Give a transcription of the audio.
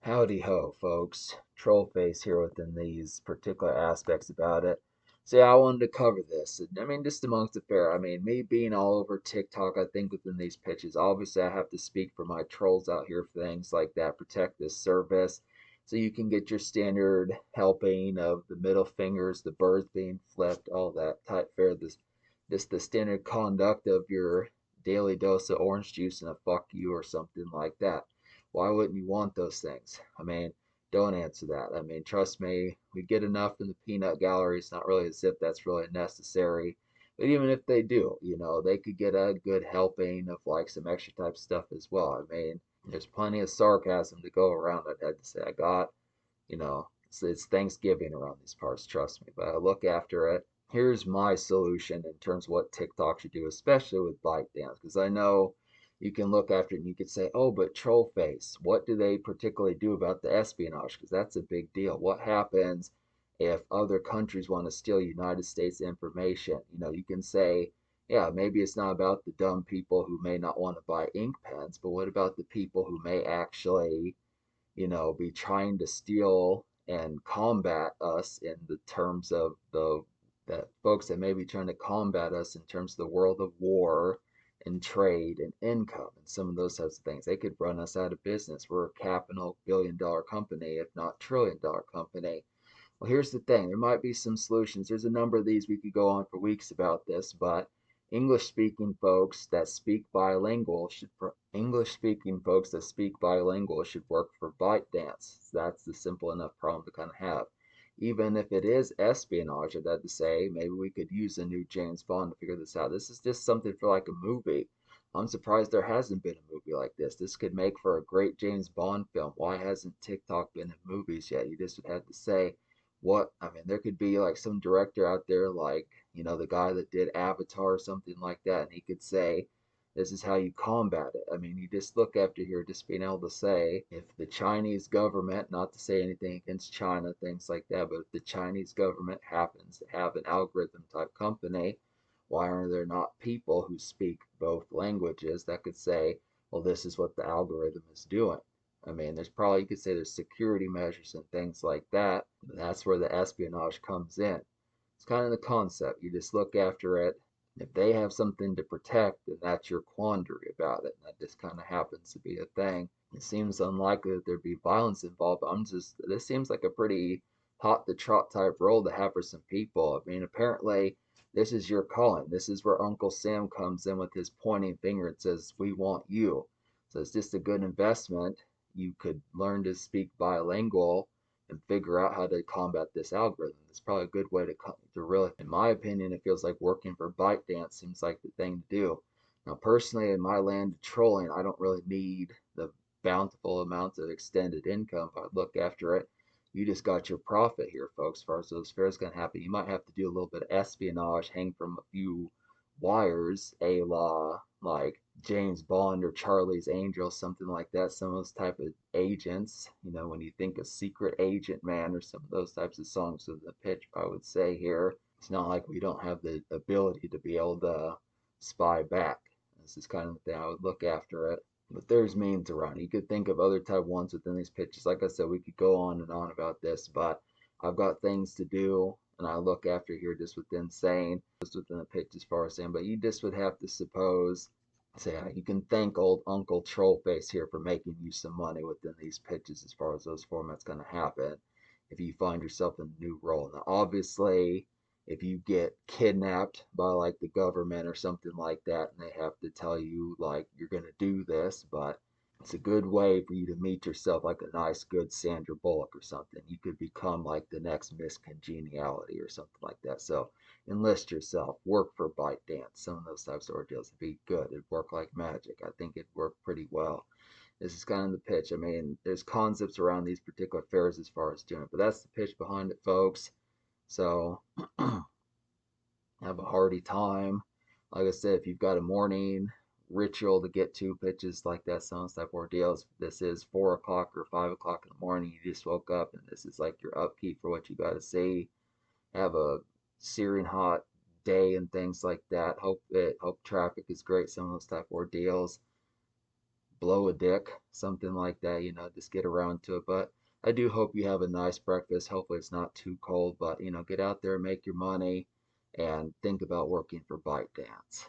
Howdy ho, folks. Trollface here within these particular aspects about it. So yeah, I wanted to cover this. I mean, just amongst the fair. I mean, me being all over TikTok, I think within these pitches, obviously I have to speak for my trolls out here for things like that. Protect this service. So you can get your standard helping of the middle fingers, the birds being flipped, all that type fare. This the standard conduct of your daily dose of orange juice and a fuck you or something like that. Why wouldn't you want those things? I mean, don't answer that. I mean, trust me, we get enough in the peanut gallery. It's not really as if that's really necessary. But even if they do, they could get a good helping of like some extra type stuff as well. I mean, there's plenty of sarcasm to go around. I'd have to say I got, it's Thanksgiving around these parts, trust me. But I look after it. Here's my solution in terms of what TikTok should do, especially with ByteDance, because I know you can look after it and you could say, oh, but Trollface, what do they particularly do about the espionage? Because that's a big deal. What happens if other countries want to steal United States information? You can say, yeah, maybe it's not about the dumb people who may not want to buy ink pens, but what about the people who may actually be trying to steal and combat us in the terms of the that folks that may be trying to combat us in terms of the world of war and trade and income and some of those types of things. They could run us out of business. We're a capital billion-dollar company, if not trillion-dollar company. Well, here's the thing. There might be some solutions. There's a number of these. We could go on for weeks about this, but English-speaking folks that speak bilingual should work for ByteDance. That's the simple enough problem to kind of have. Even if it is espionage, I'd have to say maybe we could use a new James Bond to figure this out. This is just something for like a movie. I'm surprised there hasn't been a movie like this. This could make for a great James Bond film. Why hasn't TikTok been in movies yet? You just would have to say, what I mean, there could be like some director out there, like, the guy that did Avatar or something like that, and he could say, this is how you combat it. I mean, you just look after here, just being able to say, if the Chinese government, not to say anything against China, things like that, but if the Chinese government happens to have an algorithm type company, why are there not people who speak both languages that could say, well, this is what the algorithm is doing? I mean, you could say there's security measures and things like that. That's where the espionage comes in. It's kind of the concept. You just look after it. If they have something to protect, then that's your quandary about it. And that just kind of happens to be a thing. It seems unlikely that there'd be violence involved, but this seems like a pretty hot to trot type role to have for some people. I mean, apparently, this is your calling. This is where Uncle Sam comes in with his pointing finger and says, we want you. So it's just a good investment. You could learn to speak bilingual and figure out how to combat this algorithm. It's probably a good way to really, in my opinion, it feels like working for ByteDance seems like the thing to do. Now, personally, in my land of trolling, I don't really need the bountiful amounts of extended income. If I look after it, you just got your profit here, folks. As far as those fairs can happen, you might have to do a little bit of espionage, hang from a few wires, a la like James Bond or Charlie's Angels, something like that. Some of those type of agents, when you think of Secret Agent Man or some of those types of songs of the pitch, I would say here, it's not like we don't have the ability to be able to spy back. This is kind of the thing I would look after it. But there's means around. You could think of other type ones within these pitches. Like I said, we could go on and on about this, but I've got things to do, and I look after here just within saying, just within the pitch as far as saying, but you just would have to suppose, say, you can thank old Uncle Trollface here for making you some money within these pitches as far as those formats going to happen if you find yourself in a new role. Now, obviously, if you get kidnapped by like the government or something like that and they have to tell you like you're going to do this, but it's a good way for you to meet yourself like a nice good Sandra Bullock or something. You could become like the next Miss Congeniality or something like that. So enlist yourself, work for ByteDance, some of those types of ordeals. It'd be good. It'd work like magic. I think it'd work pretty well. This is kind of the pitch. I mean, there's concepts around these particular fairs as far as doing it, but that's the pitch behind it, folks. So have a hearty time. Like I said, if you've got a morning ritual to get two pitches like that, some type of ordeals, this is 4 o'clock or 5 o'clock in the morning. You just woke up and this is like your upkeep for what you got to see. Have a searing hot day and things like that. Hope traffic is great. Some of those type of ordeals. blow a dick, something like that, just get around to it. But I do hope you have a nice breakfast. Hopefully it's not too cold, but get out there, make your money, and think about working for ByteDance.